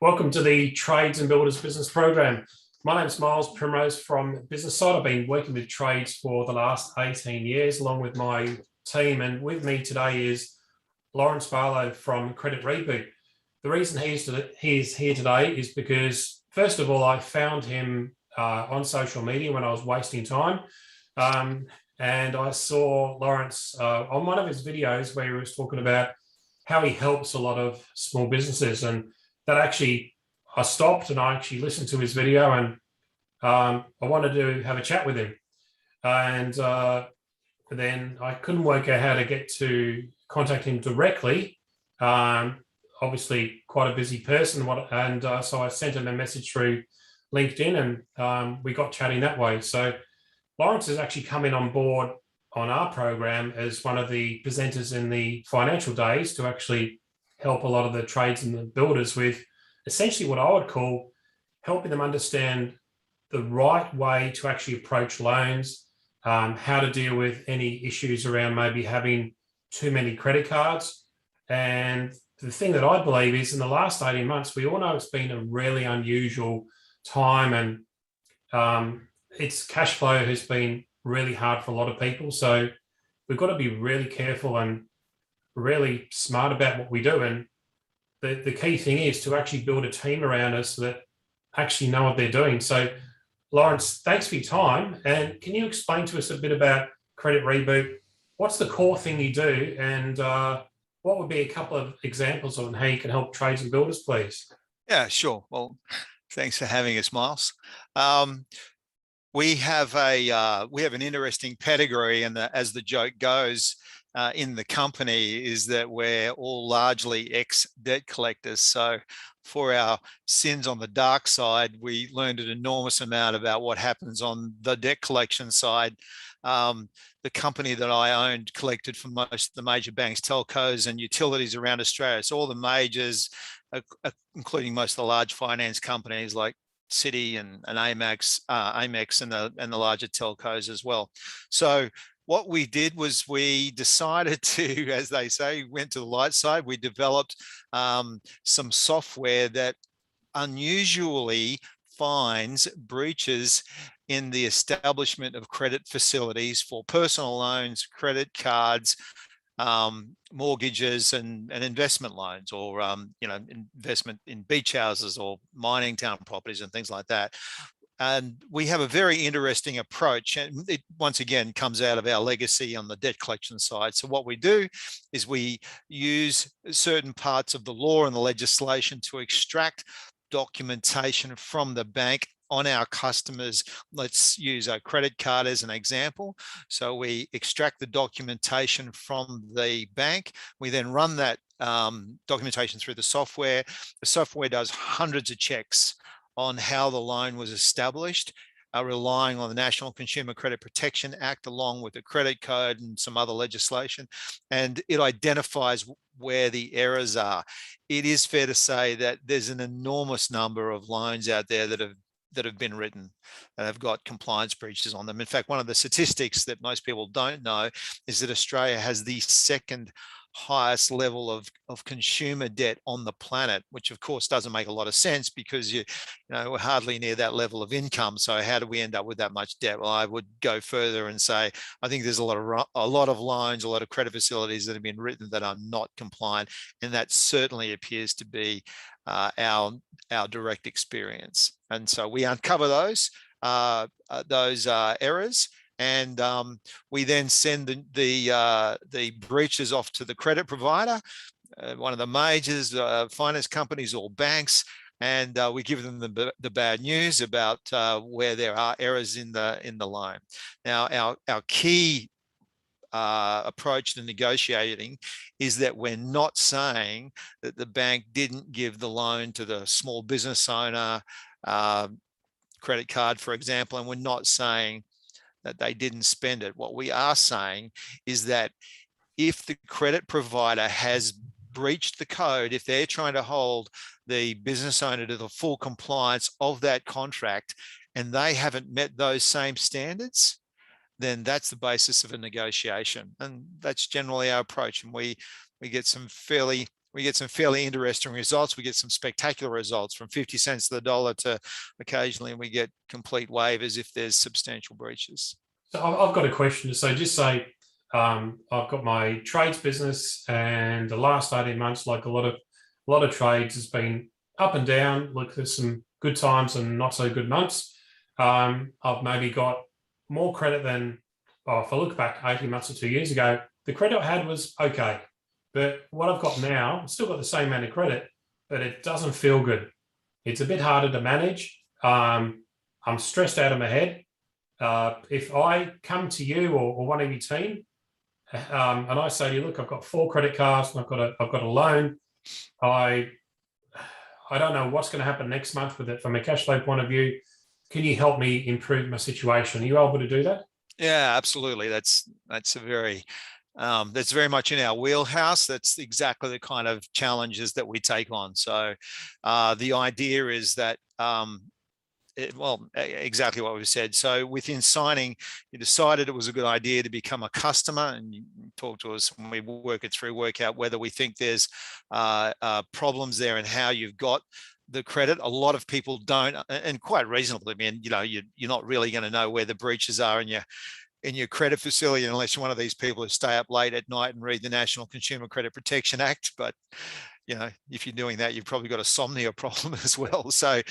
Welcome to the Trades and Builders Business Program. My name is Miles Primrose from Business Side. I've been working with trades for the last 18 years, along with my team. And with me today is Lawrence Barlow from Credit Reboot. The reason he's here today is because, first of all, I found him on social media when I was wasting time. And I saw Lawrence on one of his videos where he was talking about how he helps a lot of small businesses. And that actually, I stopped and I actually listened to his video, and I wanted to have a chat with him. And then I couldn't work out how to get to contact him directly. Obviously, quite a busy person. And so I sent him a message through LinkedIn, and we got chatting that way. So Lawrence has actually come in on board on our program as one of the presenters in the financial days to actually help a lot of the trades and the builders with essentially what I would call helping them understand the right way to actually approach loans, how to deal with any issues around maybe having too many credit cards. And the thing that I believe is in the last 18 months, we all know it's been a really unusual time, and its cash flow has been really hard for a lot of people. So we've got to be really careful and really smart about what we do. And the key thing is to actually build a team around us that actually know what they're doing. So Lawrence, thanks for your time. And can you explain to us a bit about Credit Reboot? What's the core thing you do? And what would be a couple of examples on how you can help trades and builders, please? Yeah, sure. Well, thanks for having us, Miles. We have an interesting pedigree, and as the joke goes in the company is that we're all largely ex-debt collectors. So for our sins on the dark side, we learned an enormous amount about what happens on the debt collection side. The company that I owned collected from most of the major banks, telcos, and utilities around Australia. So all the majors, including most of the large finance companies like Citi and Amex and the larger telcos as well. So what we did was we decided to, as they say, went to the light side. We developed some software that unusually finds breaches in the establishment of credit facilities for personal loans, credit cards, mortgages and investment loans, or investment in beach houses or mining town properties and things like that. And we have a very interesting approach, and it once again comes out of our legacy on the debt collection side. So what we do is we use certain parts of the law and the legislation to extract documentation from the bank on our customers. Let's use a credit card as an example. So we extract the documentation from the bank. We then run that documentation through the software. The software does hundreds of checks on how the loan was established, relying on the National Consumer Credit Protection Act, along with the credit code and some other legislation, and it identifies where the errors are. It is fair to say that there's an enormous number of loans out there that have been written and have got compliance breaches on them. In fact, one of the statistics that most people don't know is that Australia has the second highest level of consumer debt on the planet, which of course doesn't make a lot of sense because we're hardly near that level of income. So how do we end up with that much debt? Well, I would go further and say I think there's a lot of loans, a lot of credit facilities that have been written that are not compliant, and that certainly appears to be our direct experience. And so we uncover those errors, and we then send the breaches off to the credit provider, one of the majors, finance companies or banks, and we give them the bad news about where there are errors in the loan. Now, our key approach to negotiating is that we're not saying that the bank didn't give the loan to the small business owner, credit card, for example, and we're not saying that they didn't spend it. What we are saying is that if the credit provider has breached the code, if they're trying to hold the business owner to the full compliance of that contract and they haven't met those same standards, then that's the basis of a negotiation. And that's generally our approach. And we get some fairly some fairly interesting results. We get some spectacular results from 50 cents to the dollar to occasionally we get complete waivers if there's substantial breaches. So I've got a question. So just say I've got my trades business, and the last 18 months, like a lot of trades, has been up and down. Look, there's some good times and not so good months. I've maybe got more credit than, if I look back 18 months or 2 years ago, the credit I had was okay. But what I've got now, I've still got the same amount of credit, but it doesn't feel good. It's a bit harder to manage. I'm stressed out of my head. If I come to you or one of your team, and I say to you, look, I've got 4 credit cards and I've got a loan. I don't know what's going to happen next month with it from a cash flow point of view. Can you help me improve my situation? Are you able to do that? Yeah, absolutely. That's very much in our wheelhouse. That's exactly the kind of challenges that we take on. So the idea is that exactly what we've said. So within signing, you decided it was a good idea to become a customer, and you talk to us when we work it through, work out whether we think there's problems there and how you've got the credit. A lot of people don't, and quite reasonably. I mean, you're not really going to know where the breaches are in your credit facility unless you're one of these people who stay up late at night and read the National Consumer Credit Protection Act. But if you're doing that, you've probably got a somnia problem as well. So,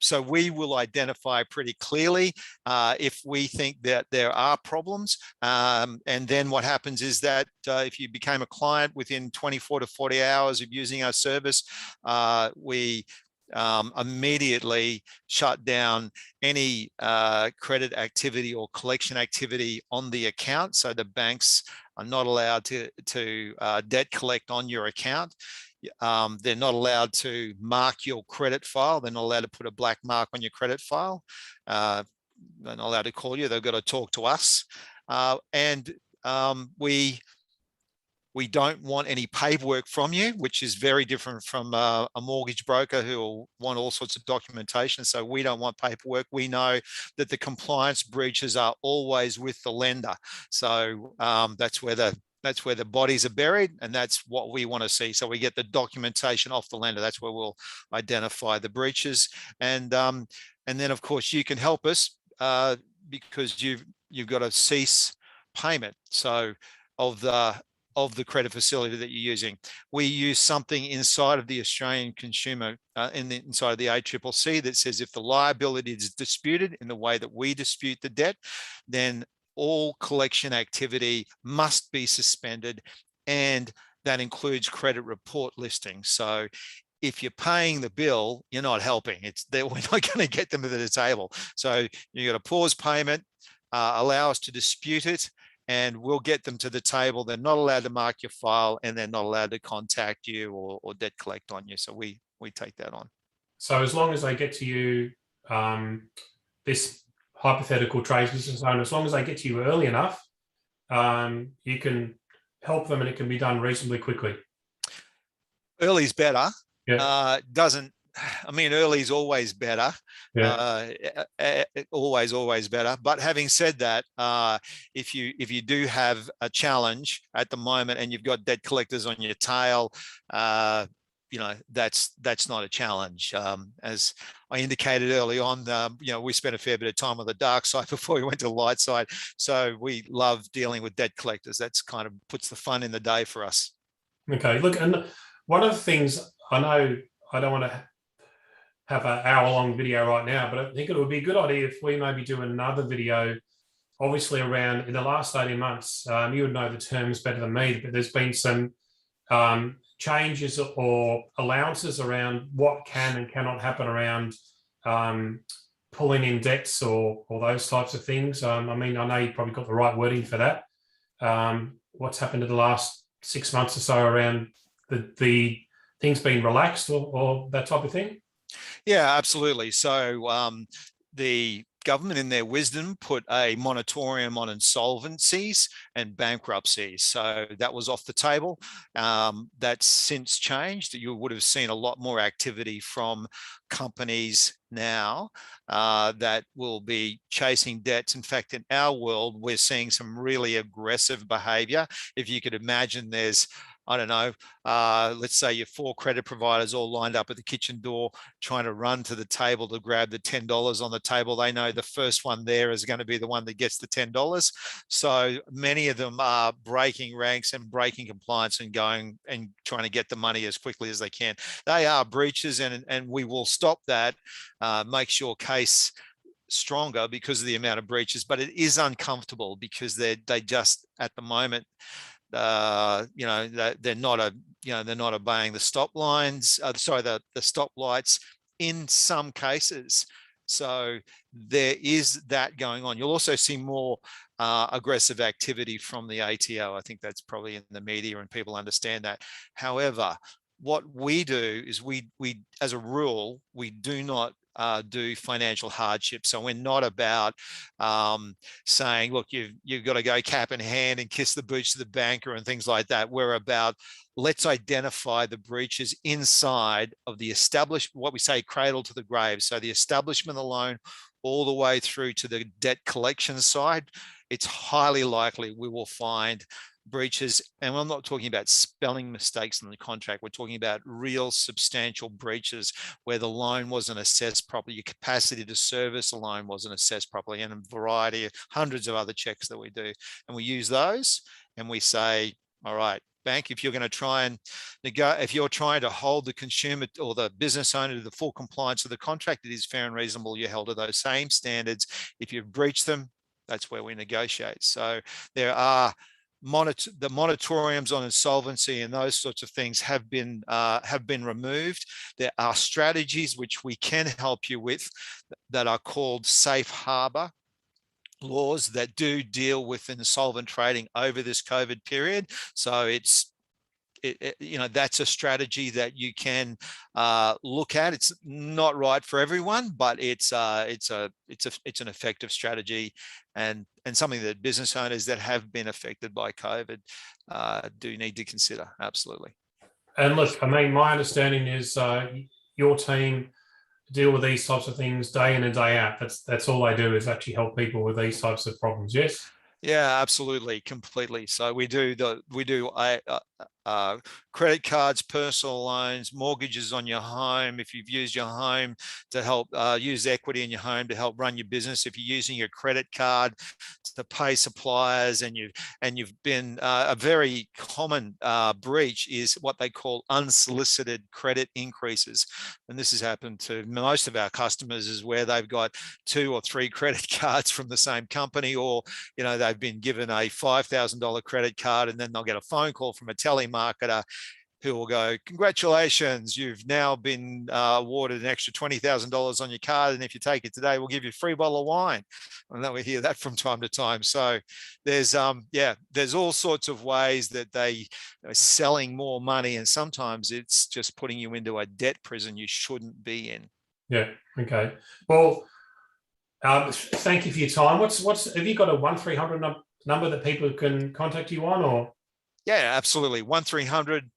so we will identify pretty clearly if we think that there are problems. And then what happens is that if you became a client within 24 to 40 hours of using our service, we immediately shut down any credit activity or collection activity on the account. So the banks are not allowed to debt collect on your account. They're not allowed to mark your credit file. They're not allowed to put a black mark on your credit file. They're not allowed to call you. They've got to talk to us. We don't want any paperwork from you, which is very different from a mortgage broker who will want all sorts of documentation. So we don't want paperwork. We know that the compliance breaches are always with the lender. So that's where the bodies are buried, and that's what we want to see. So we get the documentation off the lender. That's where we'll identify the breaches, and then of course you can help us because you've got to cease payment. So of the credit facility that you're using. We use something inside of the Australian consumer, inside of the ACCC, that says if the liability is disputed in the way that we dispute the debt, then all collection activity must be suspended, and that includes credit report listings. So if you're paying the bill, you're not helping. We're not going to get them to the table. So you've got to pause payment, allow us to dispute it, and we'll get them to the table. They're not allowed to mark your file, and they're not allowed to contact you or debt collect on you. So we take that on. So as long as they get to you, this hypothetical trades business owner, as long as they get to you early enough, you can help them, and it can be done reasonably quickly. Early's better. Yeah. Early is always better. Yeah. Always better. But having said that, if you do have a challenge at the moment and you've got debt collectors on your tail, that's not a challenge. As I indicated early on, we spent a fair bit of time on the dark side before we went to the light side. So we love dealing with debt collectors. That's kind of puts the fun in the day for us. Okay. Look, and one of the things, I know I don't want to have an hour-long video right now, but I think it would be a good idea if we maybe do another video, obviously around in the last 18 months. You would know the terms better than me, but there's been some changes or allowances around what can and cannot happen around pulling in debts or those types of things. I know you probably got the right wording for that. What's happened in the last 6 months or so around the things being relaxed or that type of thing? Yeah, absolutely. So the government, in their wisdom, put a moratorium on insolvencies and bankruptcies. So that was off the table. That's since changed. You would have seen a lot more activity from companies now that will be chasing debts. In fact, in our world, we're seeing some really aggressive behavior. If you could imagine, there's I don't know, let's say your 4 credit providers all lined up at the kitchen door, trying to run to the table to grab the $10 on the table. They know the first one there is going to be the one that gets the $10. So many of them are breaking ranks and breaking compliance and going and trying to get the money as quickly as they can. They are breaches, and we will stop that, makes your case stronger because of the amount of breaches, but it is uncomfortable because they just at the moment, they're not obeying the stop lines. The stop lights in some cases. So there is that going on. You'll also see more aggressive activity from the ATO. I think that's probably in the media and people understand that. However, what we do is we as a rule, we do not do financial hardship. So we're not about saying, look, you've got to go cap in hand and kiss the boots to the banker and things like that. We're about, let's identify the breaches inside of the established, what we say, cradle to the grave. So the establishment of the loan all the way through to the debt collection side. It's highly likely we will find breaches, and I'm not talking about spelling mistakes in the contract. We're talking about real substantial breaches where the loan wasn't assessed properly, your capacity to service a loan wasn't assessed properly, and a variety of hundreds of other checks that we do. And we use those and we say, all right, bank, if you're going to try and if you're trying to hold the consumer or the business owner to the full compliance of the contract, it is fair and reasonable you're held to those same standards. If you've breached them, that's where we negotiate. So there are the moratoriums on insolvency and those sorts of things have been removed. There are strategies which we can help you with that are called safe harbor laws that do deal with insolvent trading over this COVID period. So that's a strategy that you can look at. It's not right for everyone, but it's an effective strategy and something that business owners that have been affected by COVID do need to consider. Absolutely. And look, I mean, my understanding is your team deal with these types of things day in and day out. That's all they do is actually help people with these types of problems. Yes. Yeah, absolutely, completely. So we do credit cards, personal loans, mortgages on your home. If you've used your home to help use equity in your home to help run your business, if you're using your credit card to pay suppliers, and you've been a very common breach is what they call unsolicited credit increases, and this has happened to most of our customers, is where they've got 2 or 3 credit cards from the same company, or they've been given a $5,000 credit card, and then they'll get a phone call from a telemarketer who will go, congratulations, you've now been awarded an extra $20,000 on your card, and if you take it today, we'll give you a free bottle of wine. And then we hear that from time to time. So there's all sorts of ways that they are selling more money, and sometimes it's just putting you into a debt prison you shouldn't be in. Yeah. Okay. Well, thank you for your time. Have you got a 1300 number that people can contact you on, or? Yeah, absolutely. 1300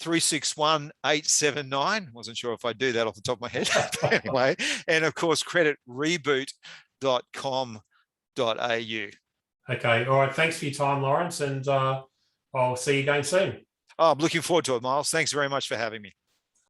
361 879. Wasn't sure if I do that off the top of my head. Anyway, and of course, creditreboot.com.au. Okay. All right. Thanks for your time, Lawrence, and I'll see you again soon. Oh, I'm looking forward to it, Miles. Thanks very much for having me.